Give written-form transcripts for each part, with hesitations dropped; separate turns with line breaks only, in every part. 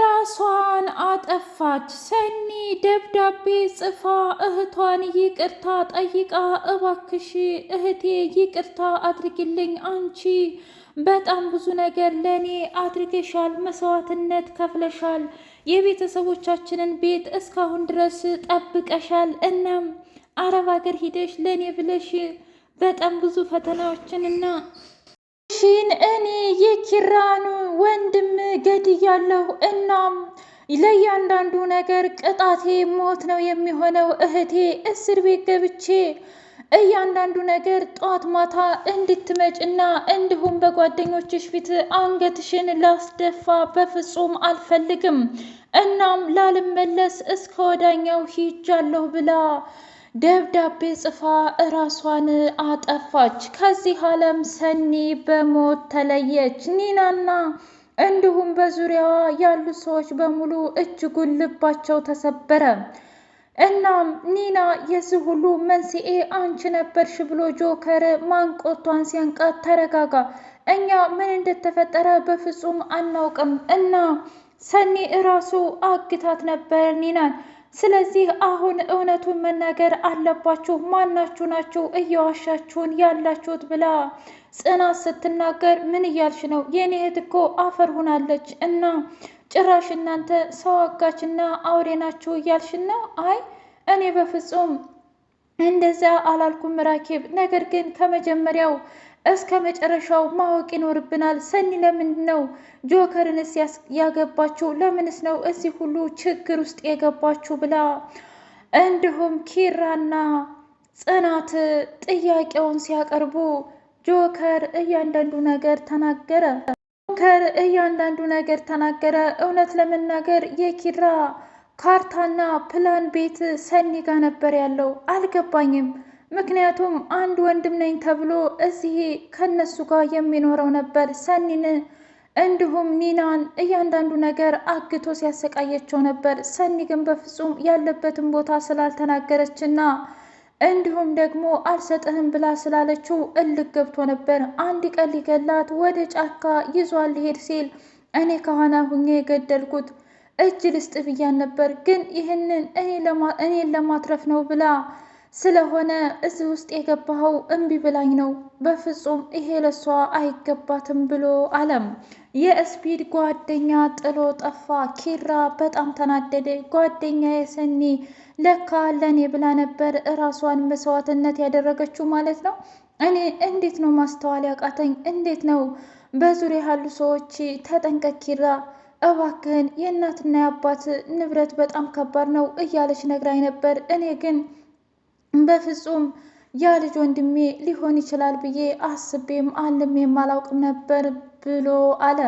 ራሷን አጠፋች። ሰኒ ደብዳቤ ጽፋ እህቷን ይቅርታ ጠይቃ እባክሽ እህቴ ይቅርታ አድርጊልኝ፣ አንቺ በጣም ብዙ ነገር ለእኔ አድርገሻል፣ መስዋዕትነት ከፍለሻል፣ የቤተሰቦቻችንን ቤት እስካሁን ድረስ ጠብቀሻል። እናም አረብ ሀገር ሂደሽ ለእኔ ብለሽ በጣም ብዙ ፈተናዎችንና እኔ የኪራን ወንድም ገድያለሁ። እናም ለእያንዳንዱ ነገር ቅጣቴ ሞት ነው የሚሆነው። እህቴ እስር ቤት ገብቼ እያንዳንዱ ነገር ጧት ማታ እንድትመጭና እንዲሁም በጓደኞችሽ ፊት አንገትሽን ላስደፋ በፍጹም አልፈልግም። እናም ላልመለስ እስከ ወዳኛው ሂጃለሁ ብላ ደብዳቤ ጽፋ እራሷን አጠፋች። ከዚህ ዓለም ሰኒ በሞት ተለየች። ኒናና እንዲሁም በዙሪያዋ ያሉ ሰዎች በሙሉ እጅጉን ልባቸው ተሰበረ። እናም ኒና የዚህ ሁሉ መንስኤ አንቺ ነበርሽ ብሎ ጆከር ማንቆቷን ሲያንቃት፣ ተረጋጋ፣ እኛ ምን እንደተፈጠረ በፍጹም አናውቅም እና ሰኒ እራሱ አግታት ነበር ኒናን። ስለዚህ አሁን እውነቱን መናገር አለባችሁ፣ ማናችሁ ናችሁ እየዋሻችሁን ያላችሁት ብላ ጽናት ስትናገር፣ ምን እያልሽ ነው? የኔ እህት እኮ አፈር ሆናለች እና ጭራሽ እናንተ ሰው አጋችና አውሬ ናችሁ እያልሽን ነው? አይ እኔ በፍጹም እንደዚያ አላልኩም ራኬብ። ነገር ግን ከመጀመሪያው እስከ መጨረሻው ማወቅ ይኖርብናል። ሰኒ ለምንድን ነው ጆከርንስ ያገባችው? ለምንስ ነው እዚህ ሁሉ ችግር ውስጥ የገባችው? ብላ እንዲሁም ኪራና ጽናት ጥያቄውን ሲያቀርቡ ጆከር እያንዳንዱ ነገር ተናገረ። እውነት ለመናገር የኪራ ካርታና ፕላን ቤት ሰኒ ጋር ነበር ያለው። አልገባኝም። ምክንያቱም አንድ ወንድም ነኝ ተብሎ እዚህ ከነሱ ጋር የሚኖረው ነበር። ሰኒን እንዲሁም ኒናን እያንዳንዱ ነገር አግቶ ሲያሰቃየቸው ነበር። ሰኒ ግን በፍጹም ያለበትን ቦታ ስላልተናገረችና እንዲሁም ደግሞ አልሰጥህም ብላ ስላለችው እልክ ገብቶ ነበር። አንድ ቀን ሊገላት ወደ ጫካ ይዟል ሊሄድ ሲል እኔ ከኋላ ሁኜ የገደልኩት እጅ ልስጥ ብያን ነበር፣ ግን ይህንን እኔን ለማትረፍ ነው ብላ ስለሆነ እዚህ ውስጥ የገባኸው እምቢ ብላኝ ነው። በፍጹም ይሄ ለሷ አይገባትም ብሎ አለም። የስፒድ ጓደኛ ጥሎ ጠፋ። ኪራ በጣም ተናደደ። ጓደኛ የሰኒ ለካ ለኔ ብላ ነበር እራሷን መስዋዕትነት ያደረገችው ማለት ነው። እኔ እንዴት ነው ማስተዋል ያቃተኝ? እንዴት ነው በዙሪያ ያሉ ሰዎች ተጠንቀቅ ኪራ እባክህን፣ የእናትና የአባት ንብረት በጣም ከባድ ነው እያለች ነግራኝ ነበር። እኔ ግን በፍጹም ያ ልጅ ወንድሜ ሊሆን ይችላል ብዬ አስቤም አልሜም አላውቅም ነበር ብሎ አለ።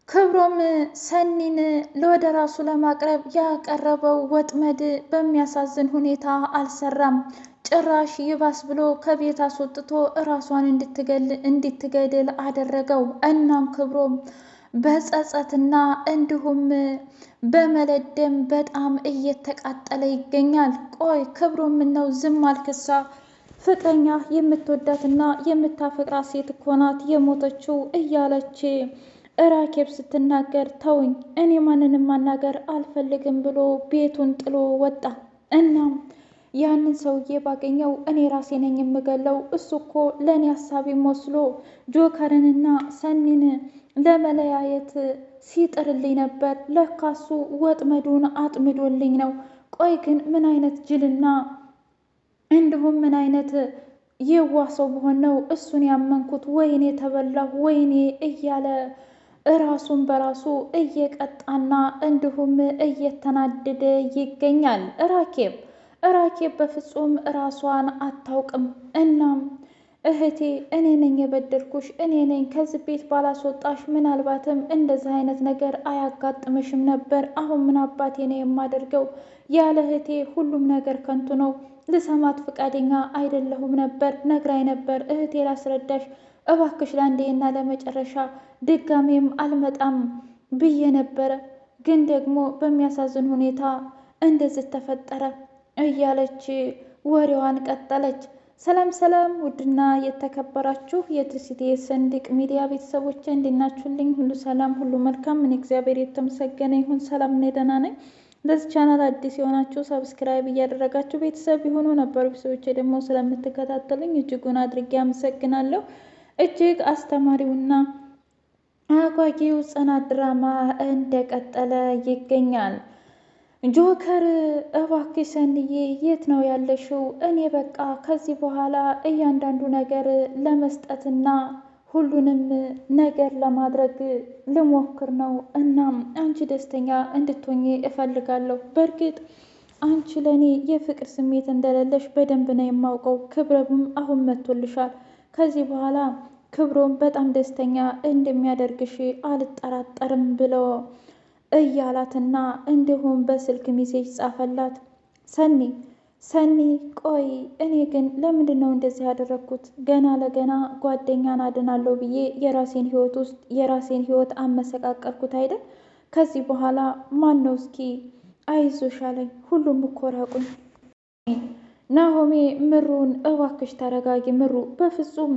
ክብሮም ሰኒን ወደ ራሱ ለማቅረብ ያቀረበው ወጥመድ በሚያሳዝን ሁኔታ አልሰራም። ጭራሽ ይባስ ብሎ ከቤት አስወጥቶ እራሷን እንድትገድል አደረገው። እናም ክብሮም በጸጸትና እንዲሁም በመለደም በጣም እየተቃጠለ ይገኛል። ቆይ ክብሮም ምነው ዝም አልክሳ? ፍቅረኛ የምትወዳትና የምታፈቅራት ሴት እኮ ናት የሞተችው እያለች ራኬብ ስትናገር፣ ተውኝ እኔ ማንንም ማናገር አልፈልግም ብሎ ቤቱን ጥሎ ወጣ። እናም ያንን ሰውዬ ባገኘው እኔ ራሴ ነኝ የምገለው፣ እሱ እኮ ለእኔ ሀሳቢ መስሎ ጆከርንና ሰኒን ለመለያየት ሲጥርልኝ ነበር። ለካሱ ወጥመዱን አጥምዶልኝ ነው። ቆይ ግን ምን አይነት ጅልና እንዲሁም ምን አይነት የዋ ሰው በሆን ነው እሱን ያመንኩት? ወይኔ ተበላሁ ወይኔ እያለ እራሱን በራሱ እየቀጣና እንዲሁም እየተናደደ ይገኛል። ራኬብ በፍጹም ራሷን አታውቅም። እናም እህቴ እኔ ነኝ የበደልኩሽ፣ እኔ ነኝ ከዚህ ቤት ባላስወጣሽ ምናልባትም እንደዚህ አይነት ነገር አያጋጥምሽም ነበር። አሁን ምን አባቴ ነው የማደርገው? ያለ እህቴ ሁሉም ነገር ከንቱ ነው። ልሰማት ፈቃደኛ አይደለሁም ነበር። ነግራኝ ነበር እህቴ ላስረዳሽ፣ እባክሽ ለአንዴና ለመጨረሻ ድጋሜም አልመጣም ብዬ ነበረ፣ ግን ደግሞ በሚያሳዝን ሁኔታ እንደዚህ ተፈጠረ እያለች ወሬዋን ቀጠለች። ሰላም ሰላም! ውድና የተከበራችሁ የትዕግስት የሰንድቅ ሚዲያ ቤተሰቦች እንዲናችሁልኝ ሁሉ ሰላም ሁሉ መልካም። ምን እግዚአብሔር የተመሰገነ ይሁን። ሰላም ነኝ፣ ደህና ነኝ። ለዚህ ቻናል አዲስ የሆናችሁ ሰብስክራይብ እያደረጋችሁ ቤተሰብ የሆኑ ነበሩ ሰዎች ደግሞ ስለምትከታተሉኝ እጅጉን አድርጌ አመሰግናለሁ። እጅግ አስተማሪውና አጓጊው ጽናት ድራማ እንደቀጠለ ይገኛል። ጆከር እባክሽ ሰንዬ የት ነው ያለሽው? እኔ በቃ ከዚህ በኋላ እያንዳንዱ ነገር ለመስጠትና ሁሉንም ነገር ለማድረግ ልሞክር ነው። እናም አንቺ ደስተኛ እንድትሆኚ እፈልጋለሁ። በእርግጥ አንቺ ለእኔ የፍቅር ስሜት እንደሌለሽ በደንብ ነው የማውቀው። ክብረም አሁን መጥቶልሻል። ከዚህ በኋላ ክብሮም በጣም ደስተኛ እንደሚያደርግሽ አልጠራጠርም ብሎ እያላትና እንዲሁም በስልክ ሜሴጅ ጻፈላት። ሰኒ ቆይ እኔ ግን ለምንድን ነው እንደዚህ ያደረግኩት? ገና ለገና ጓደኛን አድናለሁ ብዬ የራሴን ህይወት አመሰቃቀልኩት አይደል? ከዚህ በኋላ ማን ነው እስኪ አይዞሽ አለኝ? ሁሉም እኮ ራቁኝ። ናሆሜ ምሩን እባክሽ ተረጋጊ ምሩ፣ በፍጹም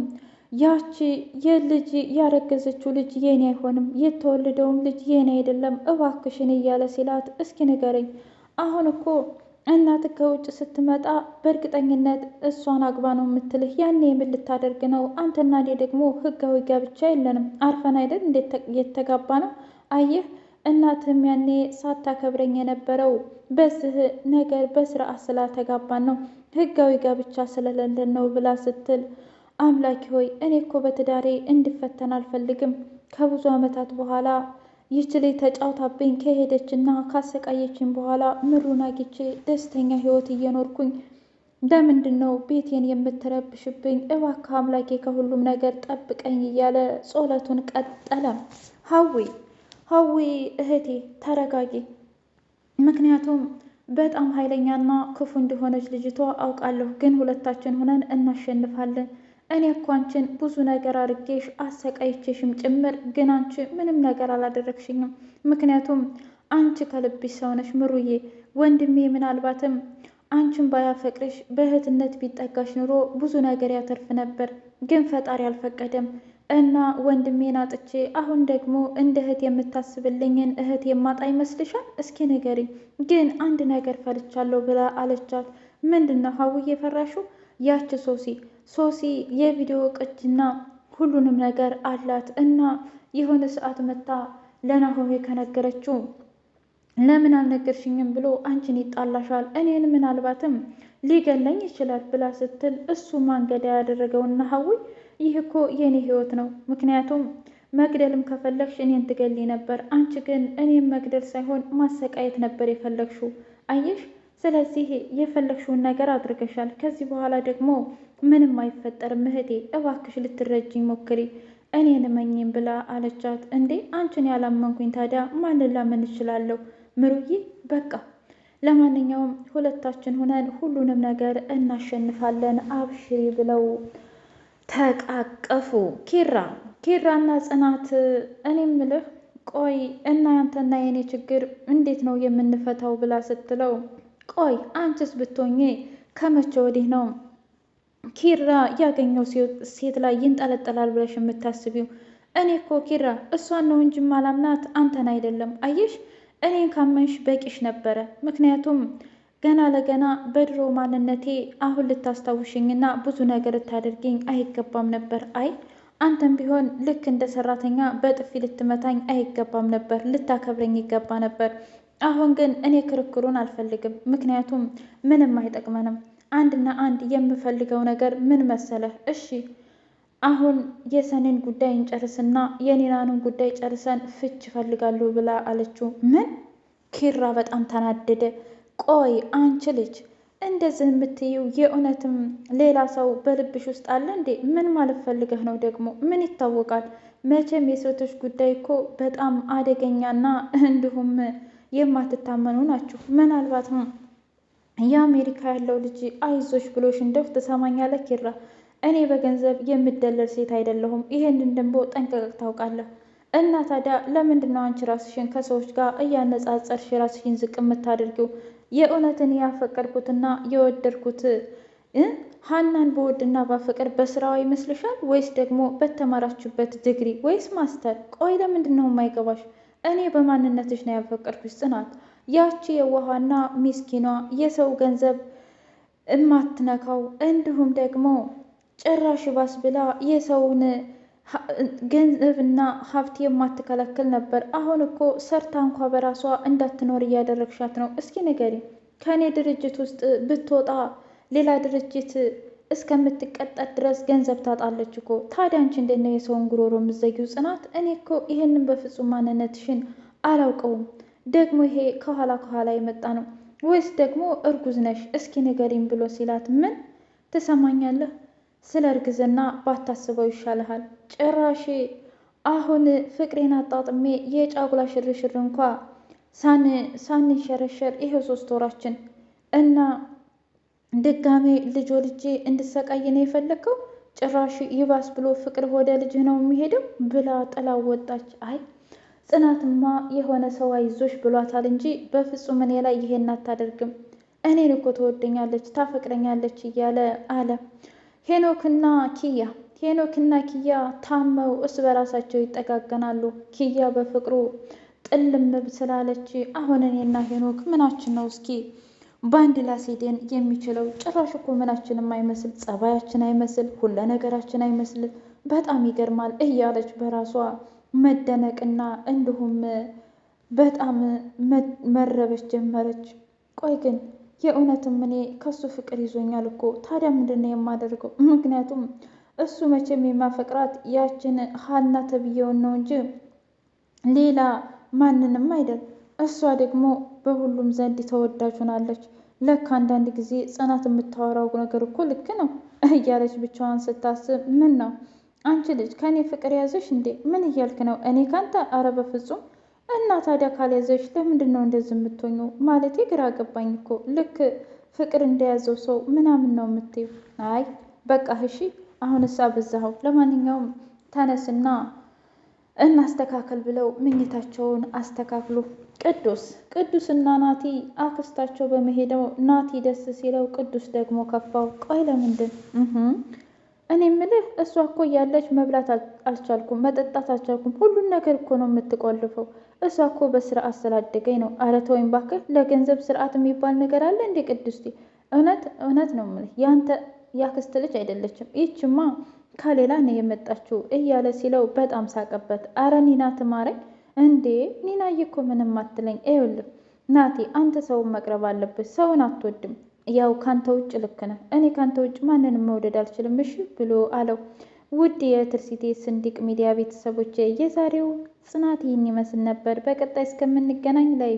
ያቺ የልጅ ያረገዘችው ልጅ የኔ አይሆንም፣ የተወለደውም ልጅ የኔ አይደለም እባክሽን እያለ ሲላት፣ እስኪ ንገረኝ አሁን እኮ እናትህ ከውጭ ስትመጣ በእርግጠኝነት እሷን አግባ ነው የምትልህ። ያኔ የምን ልታደርግ ነው? አንተና እኔ ደግሞ ህጋዊ ጋብቻ የለንም፣ አርፈን አይደል እንዴት የተጋባ ነው? አየህ እናትህም ያኔ ሳታከብረኝ የነበረው በዚህ ነገር በስርዓት ስላልተጋባን ነው፣ ህጋዊ ጋብቻ ስለሌለን ነው ብላ ስትል አምላኪ ሆይ እኔ እኮ በትዳሬ እንድፈተን አልፈልግም። ከብዙ ዓመታት በኋላ ይህች ልጅ ተጫውታብኝ ከሄደችና ካሰቃየችኝ በኋላ ምሩን አግኝቼ ደስተኛ ህይወት እየኖርኩኝ ለምንድን ነው ቤቴን የምትረብሽብኝ? እባክህ አምላኬ ከሁሉም ነገር ጠብቀኝ እያለ ጸሎቱን ቀጠለ። ሀዊ እህቴ ተረጋጊ፣ ምክንያቱም በጣም ኃይለኛና ክፉ እንደሆነች ልጅቷ አውቃለሁ፣ ግን ሁለታችን ሆነን እናሸንፋለን። እኔ እኮ አንቺን ብዙ ነገር አድርጌሽ አሰቃይቼሽም ጭምር፣ ግን አንቺ ምንም ነገር አላደረግሽኝም። ምክንያቱም አንቺ ከልብሽ ሰው ነሽ ምሩዬ። ወንድሜ ምናልባትም አንቺን ባያፈቅርሽ በእህትነት ቢጠጋሽ ኑሮ ብዙ ነገር ያተርፍ ነበር፣ ግን ፈጣሪ አልፈቀደም እና ወንድሜን አጥቼ አሁን ደግሞ እንደ እህት የምታስብልኝን እህት የማጣ ይመስልሻል? እስኪ ንገሪኝ። ግን አንድ ነገር ፈርቻለሁ ብላ አለቻት። ምንድን ነው ሀውዬ የፈራሽው? ያች ሶሲ የቪዲዮ ቅጅና ሁሉንም ነገር አላት እና የሆነ ሰዓት መታ ለናሆሜ ከነገረችው ለምን አልነገርሽኝም ብሎ አንቺን ይጣላሻል፣ እኔን ምናልባትም ሊገለኝ ይችላል ብላ ስትል እሱ ማንገዳ ያደረገውና ሀዊ ይህ እኮ የኔ ህይወት ነው። ምክንያቱም መግደልም ከፈለግሽ እኔን ትገሊ ነበር፣ አንቺ ግን እኔን መግደል ሳይሆን ማሰቃየት ነበር የፈለግሽው። አየሽ፣ ስለዚህ የፈለግሽውን ነገር አድርገሻል። ከዚህ በኋላ ደግሞ ምንም አይፈጠርም እህቴ፣ እባክሽ ልትረጅኝ ሞክሪ፣ እኔን እመኚኝ ብላ አለቻት። እንዴ አንቺን ያላመንኩኝ ታዲያ ማንን ላመን እችላለሁ? ምሩዬ በቃ ለማንኛውም ሁለታችን ሆነን ሁሉንም ነገር እናሸንፋለን፣ አብሽሪ ብለው ተቃቀፉ። ኪራና ጽናት እኔ ምልህ ቆይ እና ያንተና የኔ ችግር እንዴት ነው የምንፈታው ብላ ስትለው፣ ቆይ አንቺስ ብትሆኚ ከመቼ ወዲህ ነው ኪራ ያገኘው ሴት ላይ ይንጠለጠላል ብለሽ የምታስቢው? እኔ እኮ ኪራ እሷን ነው እንጂ ማላምናት አንተን አይደለም። አየሽ እኔን ካመንሽ በቂሽ ነበረ። ምክንያቱም ገና ለገና በድሮ ማንነቴ አሁን ልታስታውሽኝና ብዙ ነገር ልታደርጊኝ አይገባም ነበር። አይ አንተም ቢሆን ልክ እንደ ሰራተኛ በጥፊ ልትመታኝ አይገባም ነበር፣ ልታከብረኝ ይገባ ነበር። አሁን ግን እኔ ክርክሩን አልፈልግም፣ ምክንያቱም ምንም አይጠቅመንም። አንድና አንድ የምፈልገው ነገር ምን መሰለህ? እሺ አሁን የሰኔን ጉዳይ እንጨርስና የኔናንም ጉዳይ ጨርሰን ፍች እፈልጋለሁ ብላ አለችው። ምን? ኪራ በጣም ተናደደ። ቆይ አንቺ ልጅ እንደዚህ የምትይው የእውነትም ሌላ ሰው በልብሽ ውስጥ አለ እንዴ? ምን ማለት ፈልገህ ነው ደግሞ? ምን ይታወቃል? መቼም የሴቶች ጉዳይ እኮ በጣም አደገኛና እንዲሁም የማትታመኑ ናችሁ። ምናልባት የአሜሪካ ያለው ልጅ አይዞሽ ብሎሽ እንደው ትሰማኛለህ ኪራ? እኔ በገንዘብ የምደለል ሴት አይደለሁም። ይሄንን ደግሞ ጠንቅቀህ ታውቃለህ። እና ታዲያ ለምንድን ነው አንቺ ራስሽን ከሰዎች ጋር እያነጻጸርሽ ራስሽን ዝቅ የምታደርጊው? የእውነትን ያፈቀድኩትና የወደድኩት ሀናን በወድና ባፈቅር በስራዋ ይመስልሻል ወይስ ደግሞ በተማራችሁበት ዲግሪ ወይስ ማስተር? ቆይ ለምንድን ነው የማይገባሽ? እኔ በማንነትሽ ነው ያፈቀርኩሽ ጽናት። ያቺ የዋሃና ሚስኪኗ የሰው ገንዘብ እማትነካው እንዲሁም ደግሞ ጭራሽ ባስ ብላ የሰውን ገንዘብና ሀብት የማትከለክል ነበር። አሁን እኮ ሰርታ እንኳ በራሷ እንዳትኖር እያደረግሻት ነው። እስኪ ንገሪ፣ ከእኔ ድርጅት ውስጥ ብትወጣ ሌላ ድርጅት እስከምትቀጠር ድረስ ገንዘብ ታጣለች እኮ። ታዲያ አንቺ እንዴት ነው የሰውን ጉሮሮ የምትዘጊው ጽናት? እኔ እኮ ይህንን በፍጹም ማንነትሽን አላውቀውም። ደግሞ ይሄ ከኋላ ከኋላ የመጣ ነው ወይስ ደግሞ እርጉዝ ነሽ? እስኪ ንገሪኝ ብሎ ሲላት፣ ምን ትሰማኛለህ? ስለ እርግዝና ባታስበው ይሻልሃል። ጭራሽ አሁን ፍቅሬን አጣጥሜ የጫጉላ ሽርሽር እንኳ ሳንሸረሸር ይሄው 3 ወራችን እና ድጋሜ ልጅ ወልጄ እንድሰቃይ ነው የፈለግከው? ጭራሽ ይባስ ብሎ ፍቅር ወደ ልጅ ነው የሚሄደው ብላ ጥላ ወጣች። አይ ጽናትማ የሆነ ሰው አይዞሽ ብሏታል እንጂ በፍጹም እኔ ላይ ይሄን አታደርግም። እኔን እኮ ትወደኛለች፣ ታፈቅረኛለች እያለ አለ። ሄኖክና ኪያ ታመው እስ በራሳቸው ይጠጋገናሉ። ኪያ በፍቅሩ ጥልም ስላለች አሁን እኔና ሄኖክ ምናችን ነው እስኪ በአንድ ላሴደን የሚችለው? ጭራሽ እኮ ምናችንም አይመስል፣ ጸባያችን አይመስል፣ ሁለ ነገራችን አይመስል። በጣም ይገርማል እያለች በራሷ መደነቅና እንዲሁም በጣም መረበሽ ጀመረች። ቆይ ግን የእውነትም እኔ ከሱ ፍቅር ይዞኛል እኮ። ታዲያ ምንድን ነው የማደርገው? ምክንያቱም እሱ መቼም የማፈቅራት ያችን ሀና ተብዬውን ነው እንጂ ሌላ ማንንም አይደል። እሷ ደግሞ በሁሉም ዘንድ ተወዳጅ ሆናለች። ለካ አንዳንድ ጊዜ ጽናት የምታወራው ነገር እኮ ልክ ነው እያለች ብቻዋን ስታስብ፣ ምን ነው አንቺ ልጅ ከእኔ ፍቅር ያዘሽ እንዴ? ምን እያልክ ነው? እኔ ካንተ? አረ በፍጹም። እና ታዲያ ካልያዘሽ ለምንድን ነው እንደዚህ የምትሆኘው? ማለቴ ግራ ገባኝ እኮ። ልክ ፍቅር እንደያዘው ሰው ምናምን ነው የምትይው? አይ በቃ እሺ፣ አሁንስ አበዛኸው። ለማንኛውም ተነስና እናስተካከል ብለው ምኝታቸውን አስተካክሉ። ቅዱስና ናቲ አክስታቸው በመሄደው ናቲ ደስ ሲለው ቅዱስ ደግሞ ከፋው። ቆይ ለምንድን እኔ ምልህ እሷ እኮ እያለች መብላት አልቻልኩም፣ መጠጣት አልቻልኩም። ሁሉን ነገር እኮ ነው የምትቆልፈው። እሷ እኮ በስርዓት ስላደገኝ ነው። ኧረ ተወኝ እባክህ። ለገንዘብ ስርዓት የሚባል ነገር አለ እንዴ ቅዱስቴ? እውነት ነው የምልህ ያንተ ያክስት ልጅ አይደለችም። ይችማ ከሌላ ነው የመጣችው እያለ ሲለው በጣም ሳቀበት። አረ ኒና ትማረኝ እንዴ! ኒናዬ እኮ ምንም አትለኝ። ይኸውልህ ናቲ፣ አንተ ሰውን መቅረብ አለብህ። ሰውን አትወድም። ያው ካንተ ውጭ ልክ ነህ። እኔ ካንተ ውጭ ማንንም መውደድ አልችልም እሺ ብሎ አለው። ውድ የትርሲቴ ስንዲቅ ሚዲያ ቤተሰቦች የዛሬው ጽናት ይህን ይመስል ነበር። በቀጣይ እስከምንገናኝ ላይ